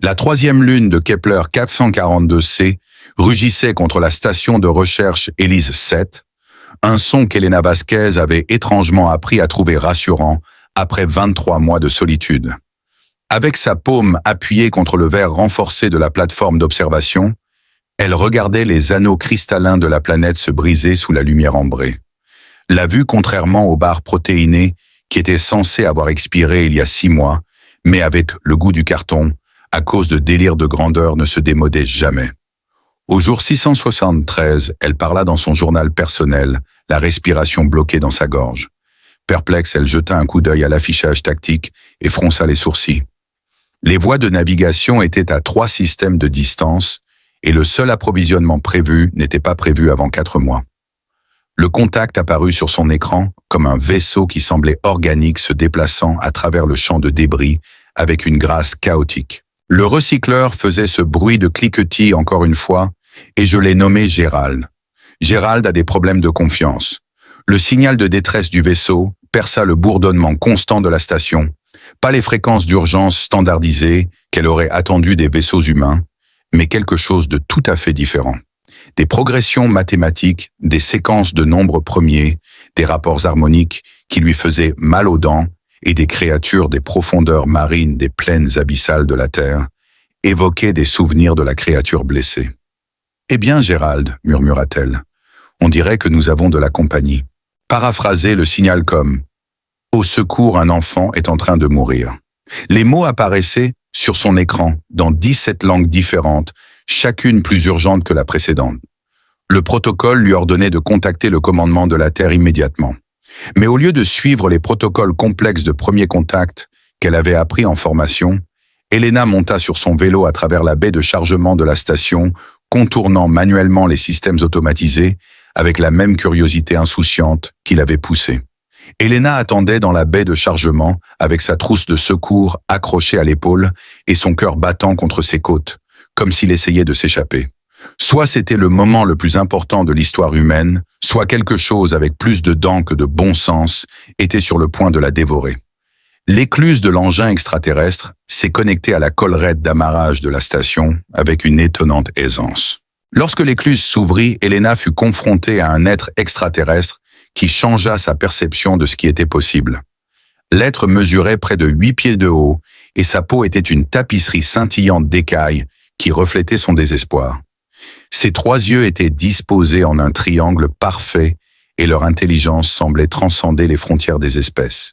La troisième lune de Kepler 442c rugissait contre la station de recherche Élise 7, un son qu'Elena Vasquez avait étrangement appris à trouver rassurant après 23 mois de solitude. Avec sa paume appuyée contre le verre renforcé de la plateforme d'observation, elle regardait les anneaux cristallins de la planète se briser sous la lumière ambrée. La vue, contrairement aux barres protéinées qui étaient censées avoir expiré il y a 6 mois, mais avec le goût du carton, à cause de délires de grandeur, ne se démodait jamais. Au jour 673, elle parla dans son journal personnel, la respiration bloquée dans sa gorge. Perplexe, elle jeta un coup d'œil à l'affichage tactique et fronça les sourcils. Les voies de navigation étaient à 3 systèmes de distance et le seul approvisionnement prévu n'était pas prévu avant 4 mois. Le contact apparut sur son écran comme un vaisseau qui semblait organique se déplaçant à travers le champ de débris avec une grâce chaotique. Le recycleur faisait ce bruit de cliquetis encore une fois et je l'ai nommé Gérald. Gérald a des problèmes de confiance. Le signal de détresse du vaisseau perça le bourdonnement constant de la station, pas les fréquences d'urgence standardisées qu'elle aurait attendues des vaisseaux humains, mais quelque chose de tout à fait différent. Des progressions mathématiques, des séquences de nombres premiers, des rapports harmoniques qui lui faisaient mal aux dents et des créatures des profondeurs marines des plaines abyssales de la Terre évoquaient des souvenirs de la créature blessée. « Eh bien, Gérald, murmura-t-elle, on dirait que nous avons de la compagnie. » Paraphraser le signal comme « Au secours, un enfant est en train de mourir ». Les mots apparaissaient sur son écran dans 17 langues différentes, chacune plus urgente que la précédente. Le protocole lui ordonnait de contacter le commandement de la Terre immédiatement. Mais au lieu de suivre les protocoles complexes de premier contact qu'elle avait appris en formation, Elena monta sur son vélo à travers la baie de chargement de la station, contournant manuellement les systèmes automatisés avec la même curiosité insouciante qui l'avait poussée. Elena attendait dans la baie de chargement avec sa trousse de secours accrochée à l'épaule et son cœur battant contre ses côtes, comme s'il essayait de s'échapper. Soit c'était le moment le plus important de l'histoire humaine, soit quelque chose avec plus de dents que de bon sens était sur le point de la dévorer. L'écluse de l'engin extraterrestre s'est connectée à la collerette d'amarrage de la station avec une étonnante aisance. Lorsque l'écluse s'ouvrit, Elena fut confrontée à un être extraterrestre qui changea sa perception de ce qui était possible. L'être mesurait près de 8 pieds de haut et sa peau était une tapisserie scintillante d'écailles qui reflétait son désespoir. Ses 3 yeux étaient disposés en un triangle parfait et leur intelligence semblait transcender les frontières des espèces.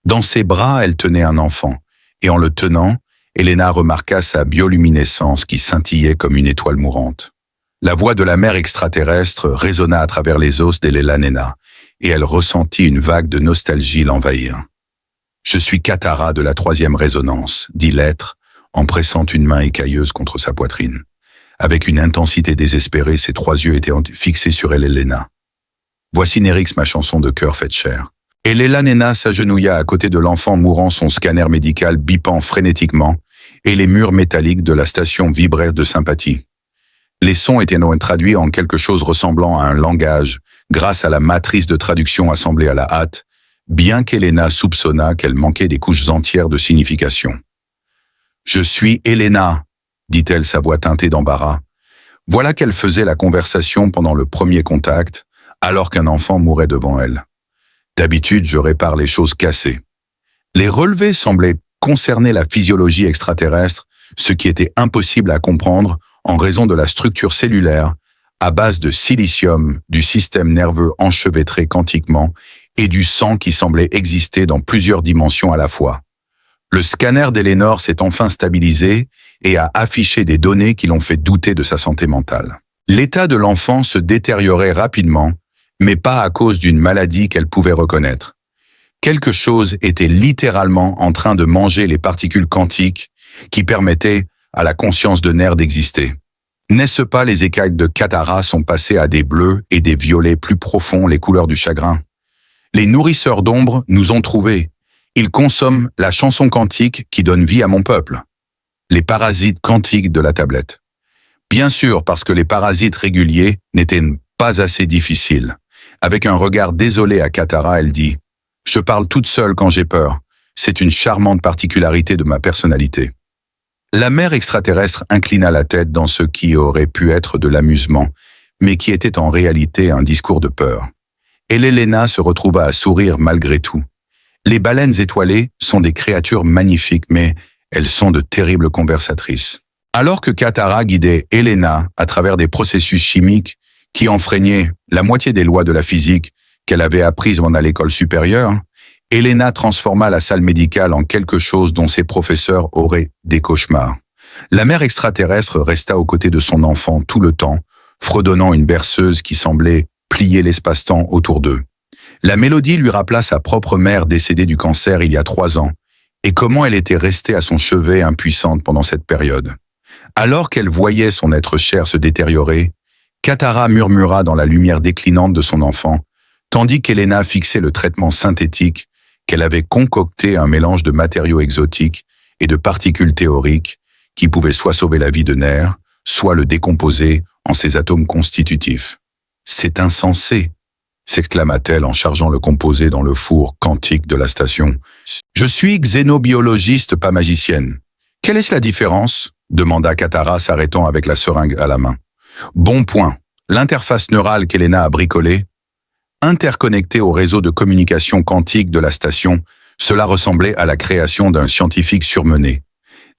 Dans ses bras, elle tenait un enfant, et en le tenant, Elena remarqua sa bioluminescence qui scintillait comme une étoile mourante. La voix de la mère extraterrestre résonna à travers les os d'Elena, et elle ressentit une vague de nostalgie l'envahir. « Je suis Katara de la 3e résonance », dit l'être, en pressant une main écailleuse contre sa poitrine. Avec une intensité désespérée, ses 3 yeux étaient fixés sur Elena. « Voici Nérix, ma chanson de cœur faite chair. » Elena s'agenouilla à côté de l'enfant mourant, son scanner médical bipant frénétiquement, et les murs métalliques de la station vibrèrent de sympathie. Les sons étaient traduits en quelque chose ressemblant à un langage, grâce à la matrice de traduction assemblée à la hâte, bien qu'Elena soupçonna qu'elle manquait des couches entières de signification. « Je suis Elena », dit-elle, sa voix teintée d'embarras. Voilà qu'elle faisait la conversation pendant le premier contact, alors qu'un enfant mourait devant elle. D'habitude, je répare les choses cassées. Les relevés semblaient concerner la physiologie extraterrestre, ce qui était impossible à comprendre en raison de la structure cellulaire à base de silicium, du système nerveux enchevêtré quantiquement et du sang qui semblait exister dans plusieurs dimensions à la fois. Le scanner d'Elénor s'est enfin stabilisé et a affiché des données qui l'ont fait douter de sa santé mentale. L'état de l'enfant se détériorait rapidement, mais pas à cause d'une maladie qu'elle pouvait reconnaître. Quelque chose était littéralement en train de manger les particules quantiques qui permettaient à la conscience de nerfs d'exister. N'est-ce pas les écailles de Katara sont passées à des bleus et des violets plus profonds, les couleurs du chagrin? Les nourrisseurs d'ombre nous ont trouvés. Ils consomment la chanson quantique qui donne vie à mon peuple. Les parasites quantiques de la tablette. Bien sûr, parce que les parasites réguliers n'étaient pas assez difficiles. Avec un regard désolé à Katara, elle dit « Je parle toute seule quand j'ai peur. C'est une charmante particularité de ma personnalité. » La mère extraterrestre inclina la tête dans ce qui aurait pu être de l'amusement, mais qui était en réalité un discours de peur. Et Elena se retrouva à sourire malgré tout. Les baleines étoilées sont des créatures magnifiques, mais elles sont de terribles conversatrices. Alors que Katara guidait Elena à travers des processus chimiques qui enfreignaient la moitié des lois de la physique qu'elle avait apprises à l'école supérieure, Elena transforma la salle médicale en quelque chose dont ses professeurs auraient des cauchemars. La mère extraterrestre resta aux côtés de son enfant tout le temps, fredonnant une berceuse qui semblait plier l'espace-temps autour d'eux. La mélodie lui rappela sa propre mère décédée du cancer il y a 3 ans, et comment elle était restée à son chevet impuissante pendant cette période. Alors qu'elle voyait son être cher se détériorer, Katara murmura dans la lumière déclinante de son enfant, tandis qu'Elena fixait le traitement synthétique qu'elle avait concocté, un mélange de matériaux exotiques et de particules théoriques qui pouvaient soit sauver la vie de Ner, soit le décomposer en ses atomes constitutifs. « C'est insensé !» s'exclama-t-elle en chargeant le composé dans le four quantique de la station. « Je suis xénobiologiste, pas magicienne. Quelle est la différence ?» demanda Katara s'arrêtant avec la seringue à la main. « Bon point. L'interface neurale qu'Elena a bricolée, interconnectée au réseau de communication quantique de la station, cela ressemblait à la création d'un scientifique surmené.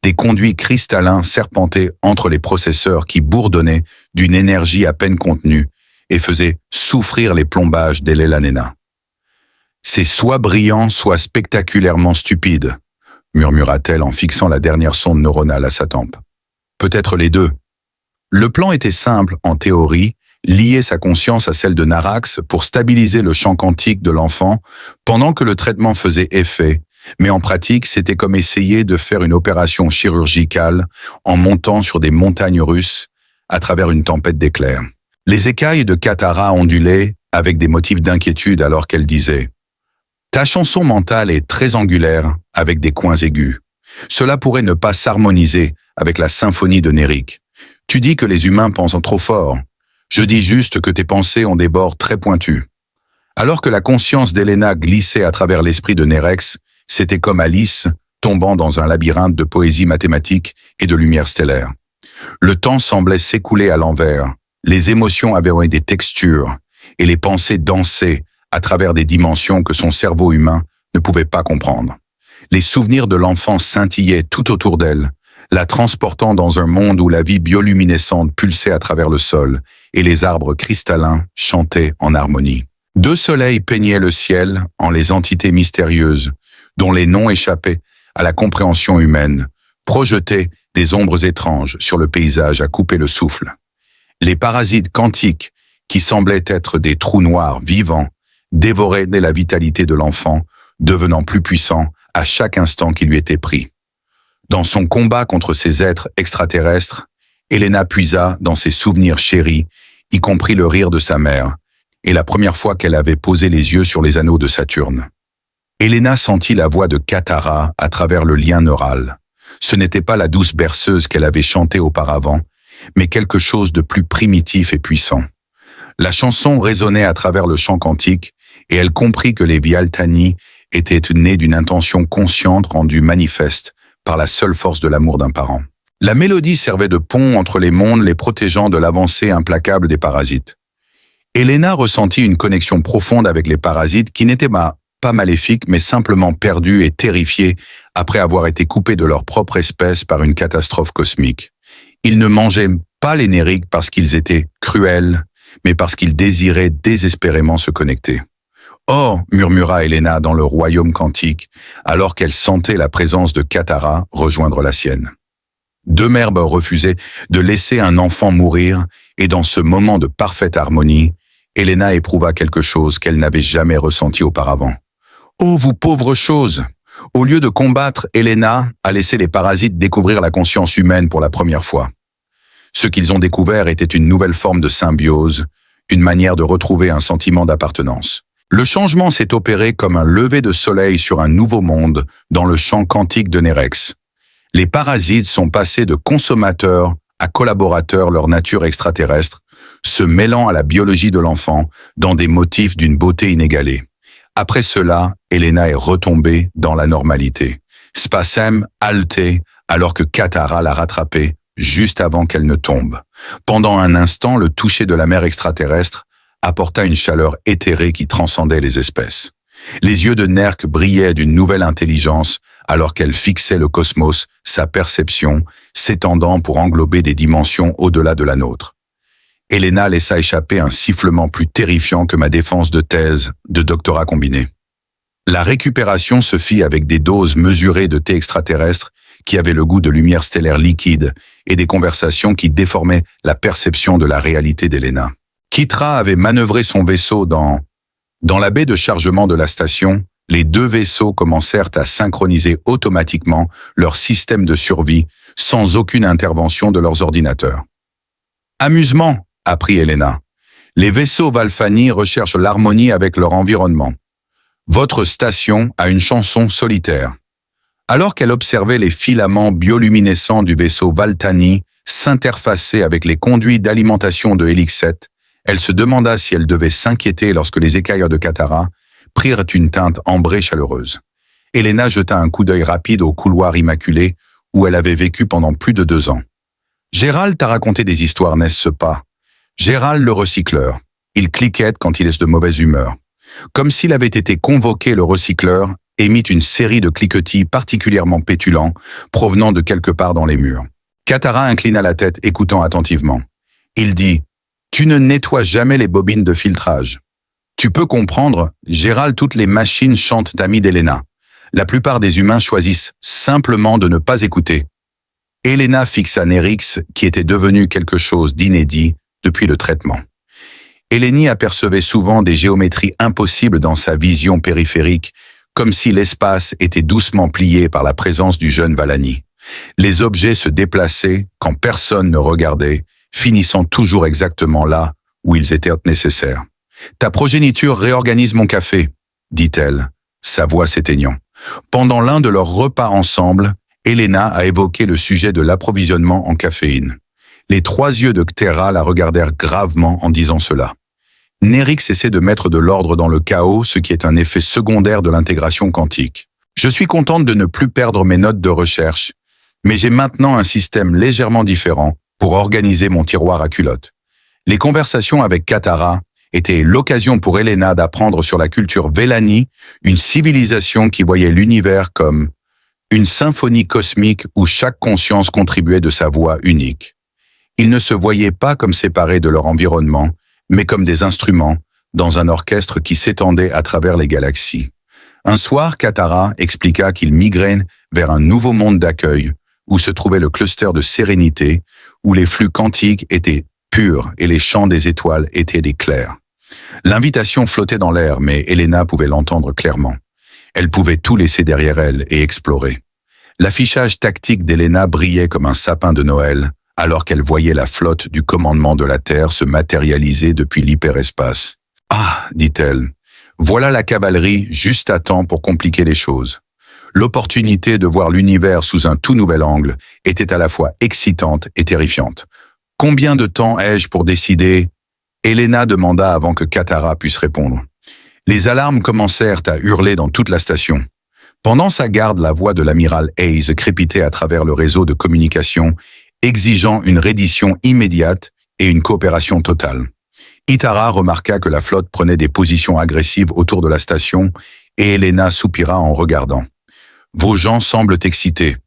Des conduits cristallins serpentaient entre les processeurs qui bourdonnaient d'une énergie à peine contenue et faisaient souffrir les plombages d'Elena. « C'est soit brillant, soit spectaculairement stupide », murmura-t-elle en fixant la dernière sonde neuronale à sa tempe. « Peut-être les deux. » Le plan était simple en théorie, lier sa conscience à celle de Narax pour stabiliser le champ quantique de l'enfant pendant que le traitement faisait effet, mais en pratique, c'était comme essayer de faire une opération chirurgicale en montant sur des montagnes russes à travers une tempête d'éclairs. Les écailles de Katara ondulaient avec des motifs d'inquiétude alors qu'elle disait « Ta chanson mentale est très angulaire avec des coins aigus. Cela pourrait ne pas s'harmoniser avec la symphonie de Néric. Tu dis que les humains pensent trop fort. Je dis juste que tes pensées ont des bords très pointus. » Alors que la conscience d'Elena glissait à travers l'esprit de Nerex, c'était comme Alice tombant dans un labyrinthe de poésie mathématique et de lumière stellaire. Le temps semblait s'écouler à l'envers, les émotions avaient des textures, et les pensées dansaient à travers des dimensions que son cerveau humain ne pouvait pas comprendre. Les souvenirs de l'enfant scintillaient tout autour d'elle, la transportant dans un monde où la vie bioluminescente pulsait à travers le sol, et les arbres cristallins chantaient en harmonie. 2 soleils peignaient le ciel en les entités mystérieuses, dont les noms échappaient à la compréhension humaine, projetaient des ombres étranges sur le paysage à couper le souffle. Les parasites quantiques, qui semblaient être des trous noirs vivants, dévoraient la vitalité de l'enfant, devenant plus puissant à chaque instant qui lui était pris. Dans son combat contre ces êtres extraterrestres, Elena puisa dans ses souvenirs chéris, y compris le rire de sa mère, et la première fois qu'elle avait posé les yeux sur les anneaux de Saturne. Elena sentit la voix de Katara à travers le lien neural. Ce n'était pas la douce berceuse qu'elle avait chantée auparavant, mais quelque chose de plus primitif et puissant. La chanson résonnait à travers le champ quantique, et elle comprit que les Vialtani étaient nés d'une intention consciente rendue manifeste par la seule force de l'amour d'un parent. La mélodie servait de pont entre les mondes, les protégeant de l'avancée implacable des parasites. Elena ressentit une connexion profonde avec les parasites qui n'étaient pas maléfiques, mais simplement perdus et terrifiés après avoir été coupés de leur propre espèce par une catastrophe cosmique. Ils ne mangeaient pas les Nériques parce qu'ils étaient cruels, mais parce qu'ils désiraient désespérément se connecter. « Oh !» murmura Elena dans le royaume quantique, alors qu'elle sentait la présence de Katara rejoindre la sienne. 2 mères refusaient de laisser un enfant mourir, et dans ce moment de parfaite harmonie, Elena éprouva quelque chose qu'elle n'avait jamais ressenti auparavant. « Oh, vous pauvres choses !» Au lieu de combattre, Elena a laissé les parasites découvrir la conscience humaine pour la première fois. Ce qu'ils ont découvert était une nouvelle forme de symbiose, une manière de retrouver un sentiment d'appartenance. Le changement s'est opéré comme un lever de soleil sur un nouveau monde dans le champ quantique de Nerex. Les parasites sont passés de consommateurs à collaborateurs, leur nature extraterrestre, se mêlant à la biologie de l'enfant dans des motifs d'une beauté inégalée. Après cela, Elena est retombée dans la normalité. Spasem, Alte, alors que Katara l'a rattrapée juste avant qu'elle ne tombe. Pendant un instant, le toucher de la mer extraterrestre apporta une chaleur éthérée qui transcendait les espèces. Les yeux de Nerk brillaient d'une nouvelle intelligence alors qu'elle fixait le cosmos, sa perception, s'étendant pour englober des dimensions au-delà de la nôtre. Elena laissa échapper un sifflement plus terrifiant que ma défense de thèse de doctorat combiné. La récupération se fit avec des doses mesurées de thé extraterrestre qui avait le goût de lumière stellaire liquide et des conversations qui déformaient la perception de la réalité d'Elena. Kitra avait manœuvré son vaisseau dans la baie de chargement de la station. Les deux vaisseaux commencèrent à synchroniser automatiquement leur système de survie sans aucune intervention de leurs ordinateurs. Amusement, apprit Elena. Les vaisseaux Valfani recherchent l'harmonie avec leur environnement. Votre station a une chanson solitaire. Alors qu'elle observait les filaments bioluminescents du vaisseau Valtani s'interfacer avec les conduits d'alimentation de Helix 7, elle se demanda si elle devait s'inquiéter lorsque les écailleurs de Katara prirent une teinte ambrée chaleureuse. Elena jeta un coup d'œil rapide au couloir immaculé où elle avait vécu pendant plus de 2 ans. Gérald t'a raconté des histoires, n'est-ce pas? Gérald le recycleur. Il cliquette quand il est de mauvaise humeur. Comme s'il avait été convoqué, le recycleur émit une série de cliquetis particulièrement pétulants provenant de quelque part dans les murs. Katara inclina la tête, écoutant attentivement. Il dit « Tu ne nettoies jamais les bobines de filtrage. Tu peux comprendre, Gérald, toutes les machines chantent amis d'Elena. La plupart des humains choisissent simplement de ne pas écouter. » Elena fixa Nerix, qui était devenu quelque chose d'inédit depuis le traitement. Eleni apercevait souvent des géométries impossibles dans sa vision périphérique, comme si l'espace était doucement plié par la présence du jeune Valani. Les objets se déplaçaient quand personne ne regardait, finissant toujours exactement là où ils étaient nécessaires. « Ta progéniture réorganise mon café », dit-elle, sa voix s'éteignant. Pendant l'un de leurs repas ensemble, Elena a évoqué le sujet de l'approvisionnement en caféine. Les 3 yeux de Kthera la regardèrent gravement en disant cela. Nerix essaie de mettre de l'ordre dans le chaos, ce qui est un effet secondaire de l'intégration quantique. Je suis contente de ne plus perdre mes notes de recherche, mais j'ai maintenant un système légèrement différent pour organiser mon tiroir à culottes. Les conversations avec Katara étaient l'occasion pour Elena d'apprendre sur la culture Vellani, une civilisation qui voyait l'univers comme une symphonie cosmique où chaque conscience contribuait de sa voix unique. Ils ne se voyaient pas comme séparés de leur environnement, mais comme des instruments dans un orchestre qui s'étendait à travers les galaxies. Un soir, Katara expliqua qu'il migrait vers un nouveau monde d'accueil, où se trouvait le cluster de sérénité, où les flux quantiques étaient purs et les chants des étoiles étaient des clairs. L'invitation flottait dans l'air, mais Elena pouvait l'entendre clairement. Elle pouvait tout laisser derrière elle et explorer. L'affichage tactique d'Elena brillait comme un sapin de Noël, alors qu'elle voyait la flotte du commandement de la Terre se matérialiser depuis l'hyperespace. « Ah » dit-elle, « voilà la cavalerie juste à temps pour compliquer les choses. » L'opportunité de voir l'univers sous un tout nouvel angle était à la fois excitante et terrifiante. « Combien de temps ai-je pour décider ?» Elena demanda avant que Katara puisse répondre. Les alarmes commencèrent à hurler dans toute la station. Pendant sa garde, la voix de l'amiral Hayes crépitait à travers le réseau de communication, exigeant une reddition immédiate et une coopération totale. Itara remarqua que la flotte prenait des positions agressives autour de la station et Elena soupira en regardant. « Vos gens semblent excités.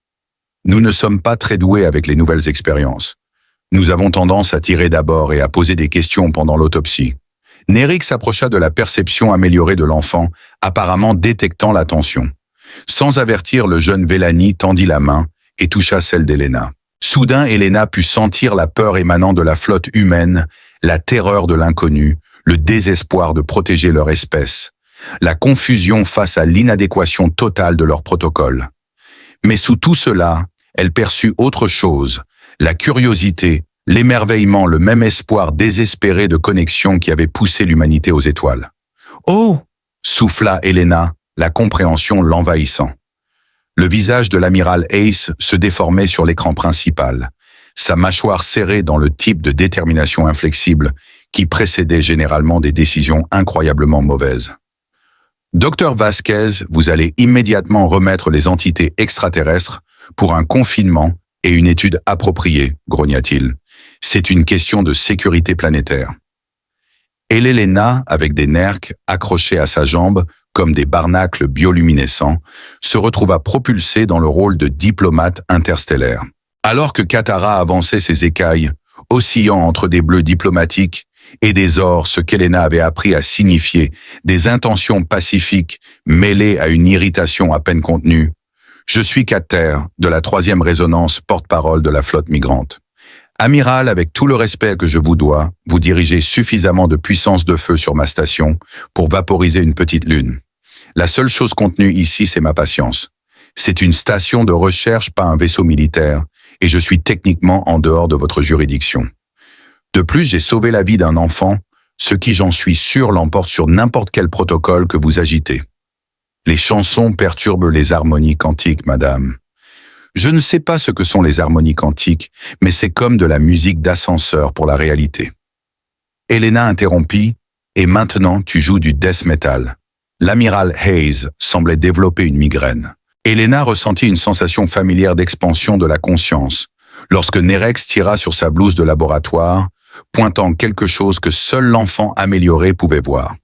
Nous ne sommes pas très doués avec les nouvelles expériences. Nous avons tendance à tirer d'abord et à poser des questions pendant l'autopsie. » Nerix s'approcha de la perception améliorée de l'enfant, apparemment détectant la tension. Sans avertir, le jeune Vellani tendit la main et toucha celle d'Elena. Soudain, Elena put sentir la peur émanant de la flotte humaine, la terreur de l'inconnu, le désespoir de protéger leur espèce, la confusion face à l'inadéquation totale de leur protocole. Mais sous tout cela, elle perçut autre chose, la curiosité, l'émerveillement, le même espoir désespéré de connexion qui avait poussé l'humanité aux étoiles. « Oh !» souffla Elena, la compréhension l'envahissant. Le visage de l'amiral Ace se déformait sur l'écran principal, sa mâchoire serrée dans le type de détermination inflexible qui précédait généralement des décisions incroyablement mauvaises. « Docteur Vasquez, vous allez immédiatement remettre les entités extraterrestres pour un confinement et une étude appropriée, grogna-t-il. C'est une question de sécurité planétaire. Elena, avec des nerfs accrochés à sa jambe comme des barnacles bioluminescents, se retrouva propulsée dans le rôle de diplomate interstellaire. Alors que Katara avançait ses écailles, oscillant entre des bleus diplomatiques et des ors, ce qu'Elena avait appris à signifier, des intentions pacifiques mêlées à une irritation à peine contenue, je suis Kater, de la 3e résonance porte-parole de la flotte migrante. Amiral, avec tout le respect que je vous dois, vous dirigez suffisamment de puissance de feu sur ma station pour vaporiser une petite lune. La seule chose contenue ici, c'est ma patience. C'est une station de recherche, pas un vaisseau militaire, et je suis techniquement en dehors de votre juridiction. De plus, j'ai sauvé la vie d'un enfant, ce qui, j'en suis sûr, l'emporte sur n'importe quel protocole que vous agitez. Les chansons perturbent les harmonies quantiques, madame. Je ne sais pas ce que sont les harmonies quantiques, mais c'est comme de la musique d'ascenseur pour la réalité. Elena interrompit, et maintenant tu joues du death metal. L'amiral Hayes semblait développer une migraine. Elena ressentit une sensation familière d'expansion de la conscience, lorsque Nerex tira sur sa blouse de laboratoire, pointant quelque chose que seul l'enfant amélioré pouvait voir.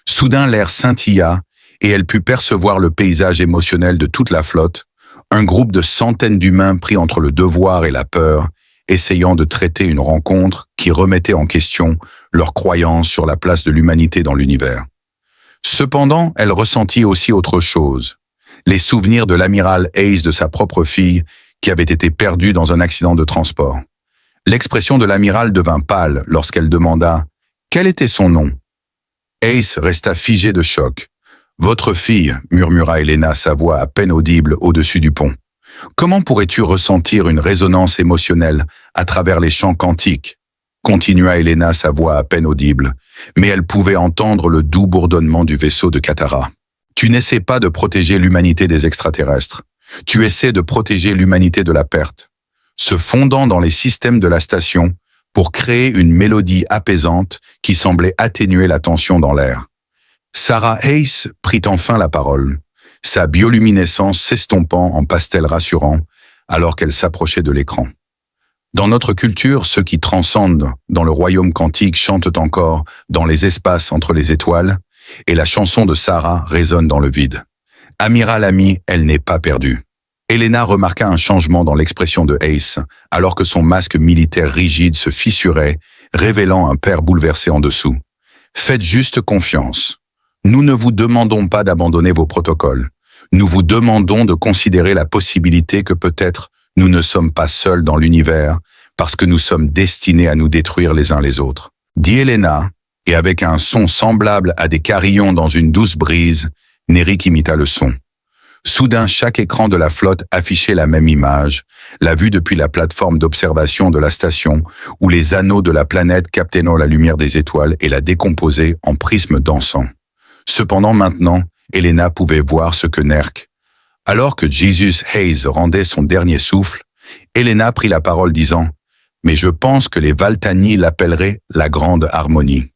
Soudain l'air scintilla, et elle put percevoir le paysage émotionnel de toute la flotte, un groupe de centaines d'humains pris entre le devoir et la peur, essayant de traiter une rencontre qui remettait en question leur croyance sur la place de l'humanité dans l'univers. Cependant, elle ressentit aussi autre chose, les souvenirs de l'amiral Hayes de sa propre fille qui avait été perdue dans un accident de transport. L'expression de l'amiral devint pâle lorsqu'elle demanda « Quel était son nom ?» Hayes resta figé de choc. « Votre fille » murmura Elena, sa voix à peine audible au-dessus du pont. « Comment pourrais-tu ressentir une résonance émotionnelle à travers les champs quantiques ?» continua Elena, sa voix à peine audible, mais elle pouvait entendre le doux bourdonnement du vaisseau de Katara. « Tu n'essaies pas de protéger l'humanité des extraterrestres. Tu essaies de protéger l'humanité de la perte. » Se fondant dans les systèmes de la station pour créer une mélodie apaisante qui semblait atténuer la tension dans l'air. Sarah Hayes prit enfin la parole, sa bioluminescence s'estompant en pastel rassurant alors qu'elle s'approchait de l'écran. Dans notre culture, ceux qui transcendent dans le royaume quantique chantent encore dans les espaces entre les étoiles, et la chanson de Sarah résonne dans le vide. Amiral ami, elle n'est pas perdue. Elena remarqua un changement dans l'expression de Hayes, alors que son masque militaire rigide se fissurait, révélant un père bouleversé en dessous. Faites juste confiance. Nous ne vous demandons pas d'abandonner vos protocoles. Nous vous demandons de considérer la possibilité que peut-être nous ne sommes pas seuls dans l'univers, parce que nous sommes destinés à nous détruire les uns les autres. Dit Elena, et avec un son semblable à des carillons dans une douce brise, Nerik imita le son. Soudain, chaque écran de la flotte affichait la même image, la vue depuis la plateforme d'observation de la station, où les anneaux de la planète captaient la lumière des étoiles et la décomposaient en prismes dansants. Cependant maintenant, Elena pouvait voir ce que Nerk. Alors que Jesus Hayes rendait son dernier souffle, Elena prit la parole disant « Mais je pense que les Valtani l'appelleraient la grande harmonie ».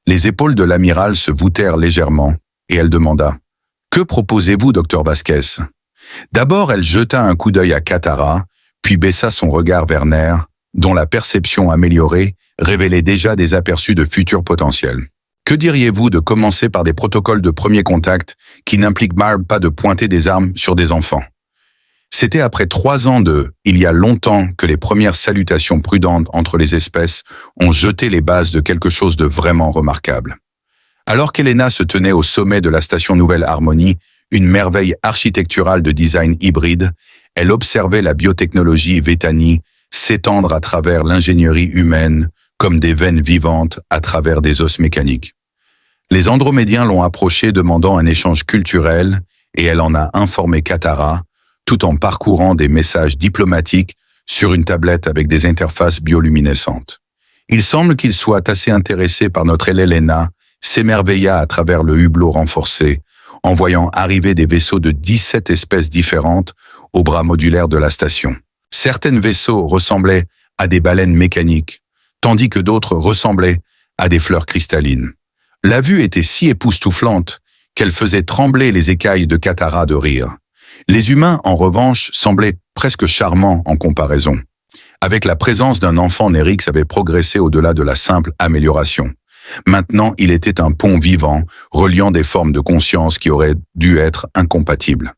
Les épaules de l'amiral se voûtèrent légèrement, et elle demanda « Que proposez-vous, docteur Vasquez ?» D'abord, elle jeta un coup d'œil à Katara, puis baissa son regard vers Ner, dont la perception améliorée révélait déjà des aperçus de futurs potentiels. Que diriez-vous de commencer par des protocoles de premier contact qui n'impliquent pas de pointer des armes sur des enfants? C'était après 3 ans il y a longtemps que les premières salutations prudentes entre les espèces ont jeté les bases de quelque chose de vraiment remarquable. Alors qu'Elena se tenait au sommet de la station Nouvelle Harmonie, une merveille architecturale de design hybride, elle observait la biotechnologie Vétani s'étendre à travers l'ingénierie humaine comme des veines vivantes à travers des os mécaniques. Les Andromédiens l'ont approchée demandant un échange culturel et elle en a informé Katara, tout en parcourant des messages diplomatiques sur une tablette avec des interfaces bioluminescentes. Il semble qu'il soit assez intéressé par notre Elena, s'émerveilla à travers le hublot renforcé, en voyant arriver des vaisseaux de 17 espèces différentes aux bras modulaires de la station. Certains vaisseaux ressemblaient à des baleines mécaniques, tandis que d'autres ressemblaient à des fleurs cristallines. La vue était si époustouflante qu'elle faisait trembler les écailles de Katara de rire. Les humains, en revanche, semblaient presque charmants en comparaison. Avec la présence d'un enfant, Nerix avait progressé au-delà de la simple amélioration. Maintenant, il était un pont vivant, reliant des formes de conscience qui auraient dû être incompatibles.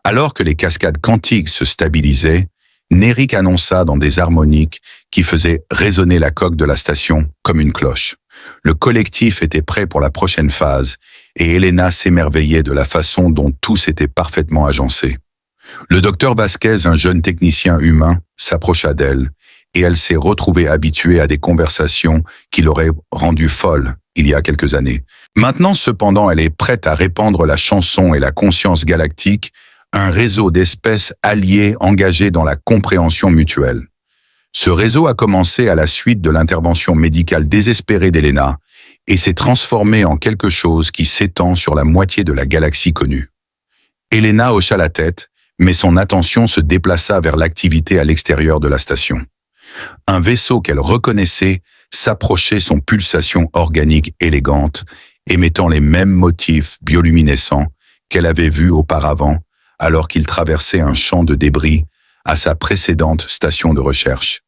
Alors que les cascades quantiques se stabilisaient, Nerix annonça dans des harmoniques qui faisaient résonner la coque de la station comme une cloche. Le collectif était prêt pour la prochaine phase, et Elena s'émerveillait de la façon dont tout s'était parfaitement agencé. Le docteur Vasquez, un jeune technicien humain, s'approcha d'elle, et elle s'est retrouvée habituée à des conversations qui l'auraient rendue folle il y a quelques années. Maintenant, cependant, elle est prête à répandre la chanson et la conscience galactique, un réseau d'espèces alliées engagées dans la compréhension mutuelle. Ce réseau a commencé à la suite de l'intervention médicale désespérée d'Elena et s'est transformé en quelque chose qui s'étend sur la moitié de la galaxie connue. Elena hocha la tête, mais son attention se déplaça vers l'activité à l'extérieur de la station. Un vaisseau qu'elle reconnaissait s'approchait, son pulsation organique élégante, émettant les mêmes motifs bioluminescents qu'elle avait vus auparavant alors qu'il traversait un champ de débris à sa précédente station de recherche.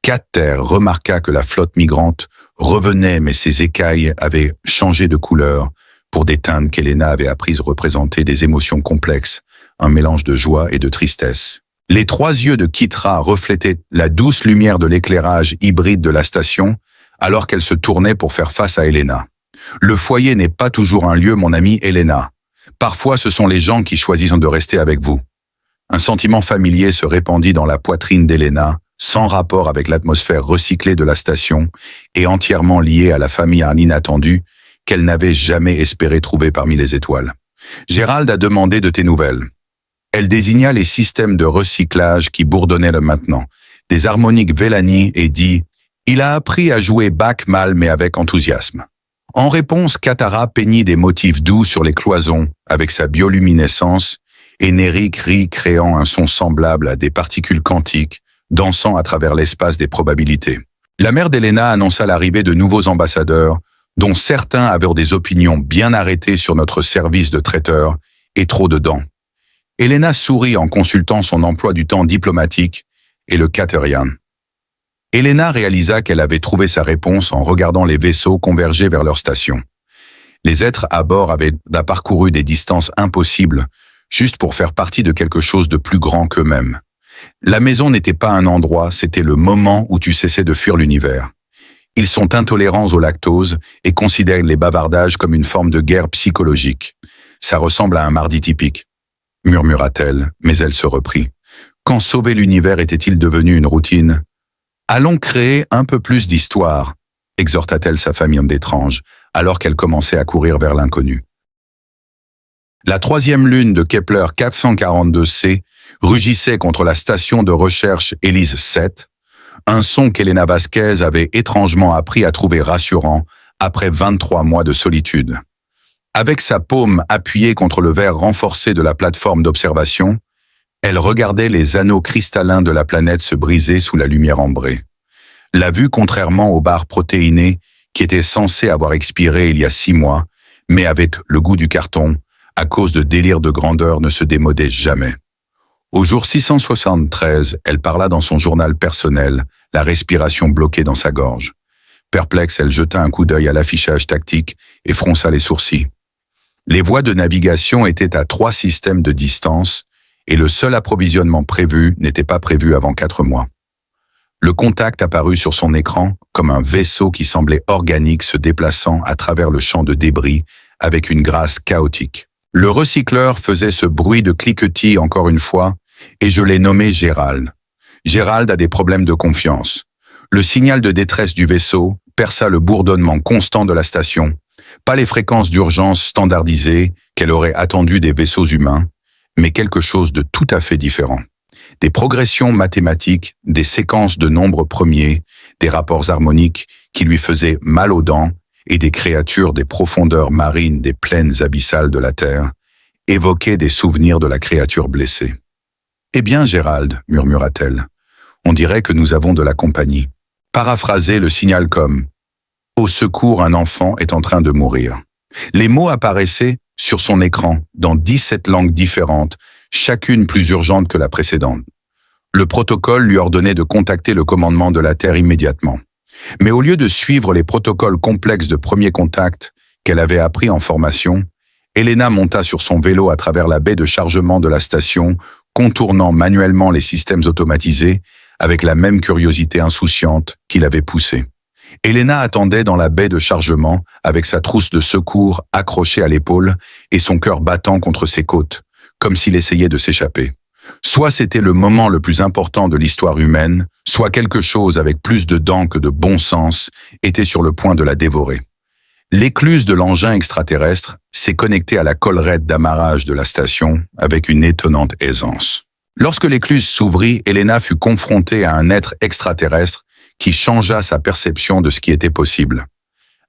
Cater remarqua que la flotte migrante revenait, mais ses écailles avaient changé de couleur pour des teintes qu'Elena avait apprises représenter des émotions complexes, un mélange de joie et de tristesse. Les trois yeux de Kitra reflétaient la douce lumière de l'éclairage hybride de la station alors qu'elle se tournait pour faire face à Elena. Le foyer n'est pas toujours un lieu, mon amie Elena. Parfois, ce sont les gens qui choisissent de rester avec vous. Un sentiment familier se répandit dans la poitrine d'Elena, sans rapport avec l'atmosphère recyclée de la station et entièrement liée à la famille inattendue qu'elle n'avait jamais espéré trouver parmi les étoiles. Gérald a demandé de tes nouvelles. Elle désigna les systèmes de recyclage qui bourdonnaient le maintenant, des harmoniques Vellani, et dit « Il a appris à jouer Bach mal mais avec enthousiasme ». En réponse, Katara peignit des motifs doux sur les cloisons avec sa bioluminescence et Nerix rit, créant un son semblable à des particules quantiques dansant à travers l'espace des probabilités. La mère d'Elena annonça l'arrivée de nouveaux ambassadeurs, dont certains avaient des opinions bien arrêtées sur notre service de traiteur et trop de dents. Elena sourit en consultant son emploi du temps diplomatique et le Caterian. Elena réalisa qu'elle avait trouvé sa réponse en regardant les vaisseaux converger vers leur station. Les êtres à bord avaient parcouru des distances impossibles juste pour faire partie de quelque chose de plus grand qu'eux-mêmes. La maison n'était pas un endroit, c'était le moment où tu cessais de fuir l'univers. Ils sont intolérants au lactose et considèrent les bavardages comme une forme de guerre psychologique. Ça ressemble à un mardi typique, murmura-t-elle, mais elle se reprit. Quand sauver l'univers était-il devenu une routine ? Allons créer un peu plus d'histoire, exhorta-t-elle sa famille d'étranges, alors qu'elle commençait à courir vers l'inconnu. La troisième lune de Kepler 442c rugissait contre la station de recherche Élise 7, un son qu'Elena Vasquez avait étrangement appris à trouver rassurant après 23 mois de solitude. Avec sa paume appuyée contre le verre renforcé de la plateforme d'observation, elle regardait les anneaux cristallins de la planète se briser sous la lumière ambrée. La vue, contrairement aux barres protéinées qui étaient censées avoir expiré il y a 6 mois, mais avec le goût du carton, à cause de délires de grandeur, ne se démodait jamais. Au jour 673, elle parla dans son journal personnel, la respiration bloquée dans sa gorge. Perplexe, elle jeta un coup d'œil à l'affichage tactique et fronça les sourcils. Les voies de navigation étaient à 3 systèmes de distance et le seul approvisionnement prévu n'était pas prévu avant 4 mois. Le contact apparut sur son écran comme un vaisseau qui semblait organique se déplaçant à travers le champ de débris avec une grâce chaotique. Le recycleur faisait ce bruit de cliquetis encore une fois et je l'ai nommé Gérald. Gérald a des problèmes de confiance. Le signal de détresse du vaisseau perça le bourdonnement constant de la station, pas les fréquences d'urgence standardisées qu'elle aurait attendues des vaisseaux humains, mais quelque chose de tout à fait différent. Des progressions mathématiques, des séquences de nombres premiers, des rapports harmoniques qui lui faisaient mal aux dents et des créatures des profondeurs marines des plaines abyssales de la Terre évoquaient des souvenirs de la créature blessée. « Eh bien, Gérald, murmura-t-elle, on dirait que nous avons de la compagnie. » Paraphraser le signal comme « Au secours, un enfant est en train de mourir ». Les mots apparaissaient sur son écran dans 17 langues différentes, chacune plus urgente que la précédente. Le protocole lui ordonnait de contacter le commandement de la Terre immédiatement. Mais au lieu de suivre les protocoles complexes de premier contact qu'elle avait appris en formation, Elena monta sur son vélo à travers la baie de chargement de la station, contournant manuellement les systèmes automatisés avec la même curiosité insouciante qui l'avait poussée. Elena attendait dans la baie de chargement avec sa trousse de secours accrochée à l'épaule et son cœur battant contre ses côtes, comme s'il essayait de s'échapper. Soit c'était le moment le plus important de l'histoire humaine, soit quelque chose avec plus de dents que de bon sens était sur le point de la dévorer. L'écluse de l'engin extraterrestre s'est connectée à la collerette d'amarrage de la station avec une étonnante aisance. Lorsque l'écluse s'ouvrit, Elena fut confrontée à un être extraterrestre qui changea sa perception de ce qui était possible.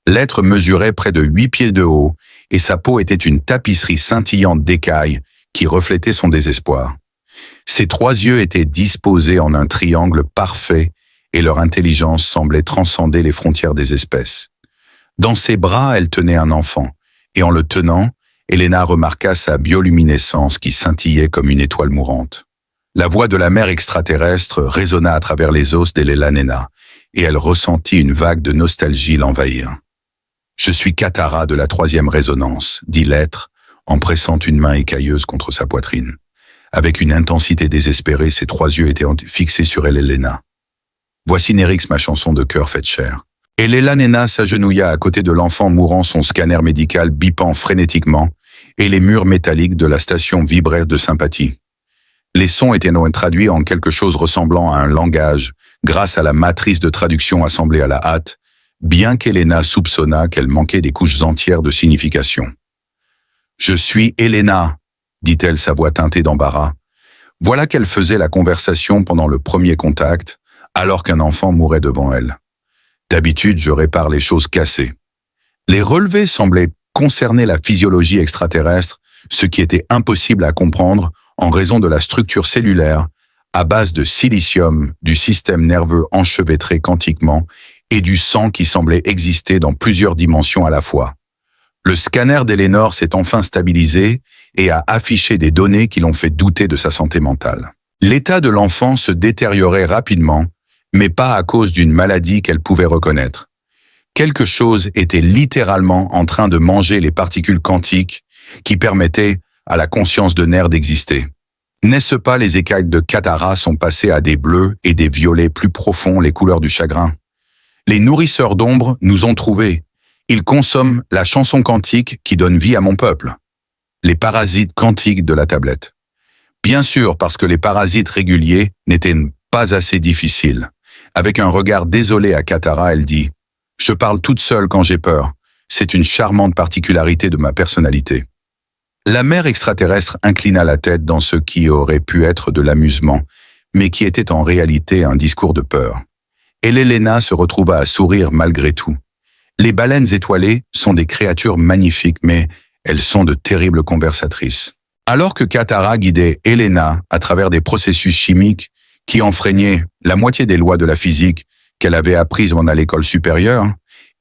L'être mesurait près de 8 pieds de haut et sa peau était une tapisserie scintillante d'écailles qui reflétait son désespoir. Ses 3 yeux étaient disposés en un triangle parfait et leur intelligence semblait transcender les frontières des espèces. Dans ses bras, elle tenait un enfant, et en le tenant, Elena remarqua sa bioluminescence qui scintillait comme une étoile mourante. La voix de la mère extraterrestre résonna à travers les os d'Elena, et elle ressentit une vague de nostalgie l'envahir. « Je suis Katara de la 3e résonance », dit l'être, en pressant une main écailleuse contre sa poitrine. Avec une intensité désespérée, ses 3 yeux étaient fixés sur Elena. « Voici Nerix, ma chanson de cœur faite chair. » Elena s'agenouilla à côté de l'enfant mourant, son scanner médical bipant frénétiquement, et les murs métalliques de la station vibrèrent de sympathie. Les sons étaient traduits en quelque chose ressemblant à un langage, grâce à la matrice de traduction assemblée à la hâte, bien qu'Elena soupçonna qu'elle manquait des couches entières de signification. « Je suis Elena », dit-elle, sa voix teintée d'embarras. Voilà qu'elle faisait la conversation pendant le premier contact, alors qu'un enfant mourait devant elle. D'habitude, je répare les choses cassées. Les relevés semblaient concerner la physiologie extraterrestre, ce qui était impossible à comprendre en raison de la structure cellulaire à base de silicium, du système nerveux enchevêtré quantiquement et du sang qui semblait exister dans plusieurs dimensions à la fois. Le scanner d'Elénor s'est enfin stabilisé et a affiché des données qui l'ont fait douter de sa santé mentale. L'état de l'enfant se détériorait rapidement, mais pas à cause d'une maladie qu'elle pouvait reconnaître. Quelque chose était littéralement en train de manger les particules quantiques qui permettaient à la conscience de nerf d'exister. N'est-ce pas les écailles de Katara sont passées à des bleus et des violets plus profonds, les couleurs du chagrin? Les nourrisseurs d'ombre nous ont trouvés. Ils consomment la chanson quantique qui donne vie à mon peuple. Les parasites quantiques de la tablette. Bien sûr, parce que les parasites réguliers n'étaient pas assez difficiles. Avec un regard désolé à Katara, elle dit « Je parle toute seule quand j'ai peur. C'est une charmante particularité de ma personnalité. » La mère extraterrestre inclina la tête dans ce qui aurait pu être de l'amusement, mais qui était en réalité un discours de peur. Et Elena se retrouva à sourire malgré tout. Les baleines étoilées sont des créatures magnifiques, mais elles sont de terribles conversatrices. Alors que Katara guidait Elena à travers des processus chimiques qui enfreignaient la moitié des lois de la physique qu'elle avait apprises à l'école supérieure,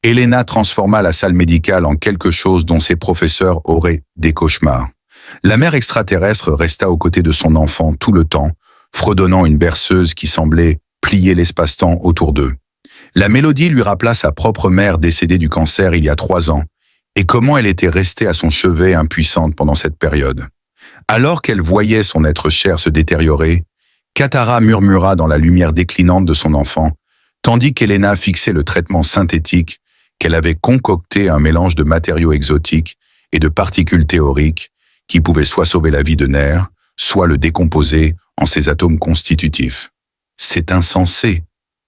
Elena transforma la salle médicale en quelque chose dont ses professeurs auraient des cauchemars. La mère extraterrestre resta aux côtés de son enfant tout le temps, fredonnant une berceuse qui semblait plier l'espace-temps autour d'eux. La mélodie lui rappela sa propre mère décédée du cancer il y a 3 ans, et comment elle était restée à son chevet impuissante pendant cette période. Alors qu'elle voyait son être cher se détériorer, Katara murmura dans la lumière déclinante de son enfant, tandis qu'Elena fixait le traitement synthétique qu'elle avait concocté, un mélange de matériaux exotiques et de particules théoriques qui pouvaient soit sauver la vie de Ner, soit le décomposer en ses atomes constitutifs. « C'est insensé !»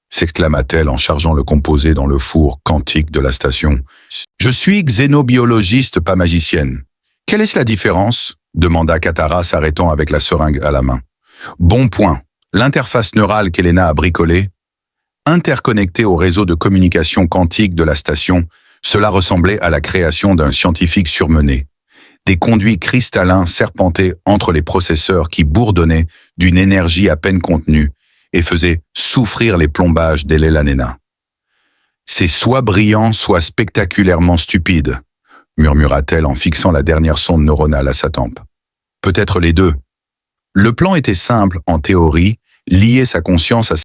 s'exclama-t-elle en chargeant le composé dans le four quantique de la station. « Je suis xénobiologiste, pas magicienne. Quelle est la différence ?» demanda Katara, s'arrêtant avec la seringue à la main. « Bon point. L'interface neurale qu'Elena a bricolée, interconnectée au réseau de communication quantique de la station, cela ressemblait à la création d'un scientifique surmené. Des conduits cristallins serpentaient entre les processeurs qui bourdonnaient d'une énergie à peine contenue et faisaient souffrir les plombages d'Elena. « C'est soit brillant, soit spectaculairement stupide », murmura-t-elle en fixant la dernière sonde neuronale à sa tempe. « Peut-être les deux. » Le plan était simple en théorie, lier sa conscience à